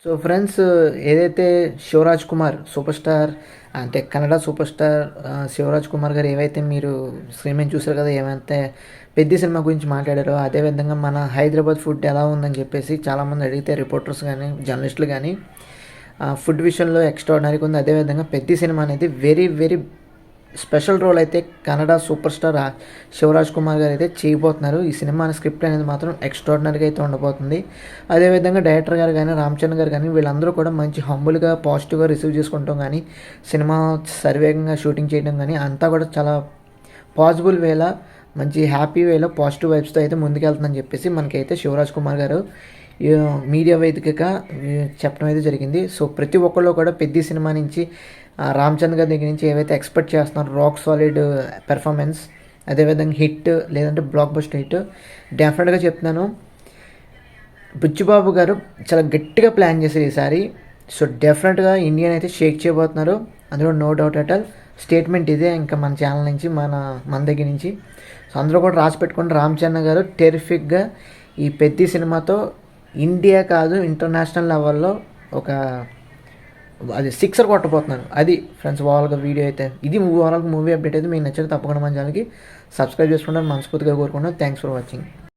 So friends, ఏదైతే Shivraj Kumar super star అంటే Kannada super star Shivraj Kumar గారు ఏవైతే మీరు స్క్రీన్ మీద చూసారు కదా, ఏమైతే పెద్ద సినిమా గురించి మాట్లాడారో అదేవిధంగా మన హైదరాబాద్ ఫుడ్ ఎలా ఉందని చెప్పేసి చాలామంది అడిగితే రిపోర్టర్స్ కానీ జర్నలిస్టులు కానీ ఫుడ్ విషయంలో ఎక్స్ట్రాడినరీగా ఉంది. అదేవిధంగా పెద్ద సినిమా అనేది వెరీ వెరీ స్పెషల్ రోల్ అయితే కన్నడ సూపర్ స్టార్ శివరాజ్ కుమార్ గారు అయితే చేయబోతున్నారు. ఈ సినిమా స్క్రిప్ట్ అనేది మాత్రం ఎక్స్ట్రాడినరీగా అయితే ఉండబోతుంది. అదేవిధంగా డైరెక్టర్ గారు కానీ రామచంద్ర గారు కానీ వీళ్ళందరూ కూడా మంచి హంబుల్గా పాజిటివ్గా రిసీవ్ చేసుకుంటాం కానీ సినిమా సర్వేగంగా షూటింగ్ చేయడం కానీ అంతా కూడా చాలా పాజిబుల్ వేలా మంచి హ్యాపీ వేలో పాజిటివ్ వైబ్స్తో అయితే ముందుకెళ్తుందని చెప్పేసి మనకైతే శివరాజ్ కుమార్ గారు మీడియా వేదికగా చెప్పడం అయితే జరిగింది. సో ప్రతి ఒక్కళ్ళు కూడా పెద్ద సినిమా నుంచి రామచంద్ర గారి దగ్గర నుంచి ఏవైతే ఎక్స్పెక్ట్ చేస్తున్నారు రాక్ సాలిడ్ పెర్ఫార్మెన్స్, అదేవిధంగా హిట్ లేదంటే బ్లాక్ బస్టర్ హిట్ డెఫినెట్గా చెప్తున్నాను. బుచ్చిబాబు గారు చాలా గట్టిగా ప్లాన్ చేశారు ఈసారి. సో డెఫినెట్గా ఇండియన్ అయితే షేక్ చేయబోతున్నారు, అందులో no doubt at all. Statement ఇదే ఇంకా మన ఛానల్ నుంచి మన దగ్గర నుంచి. సో అందరూ కూడా రాసి పెట్టుకుని రామచంద్ర గారు టెరిఫిక్గా ఈ పెద్ద సినిమాతో ఇండియా కాదు ఇంటర్నేషనల్ లెవెల్లో ఒక అది సిక్సర్ కొట్టబోతున్నారు. అది ఫ్రెండ్స్ ఓవరాల్గా వీడియో అయితే ఇది ఓవరాల్గా మూవీ అప్డేట్ అయితే మీకు నచ్చితే తప్పకుండా మన ఛానల్కి సబ్స్క్రైబ్ చేసుకుంటారు మనస్ఫూర్తిగా కోరుకుంటున్నాను. Thanks for watching.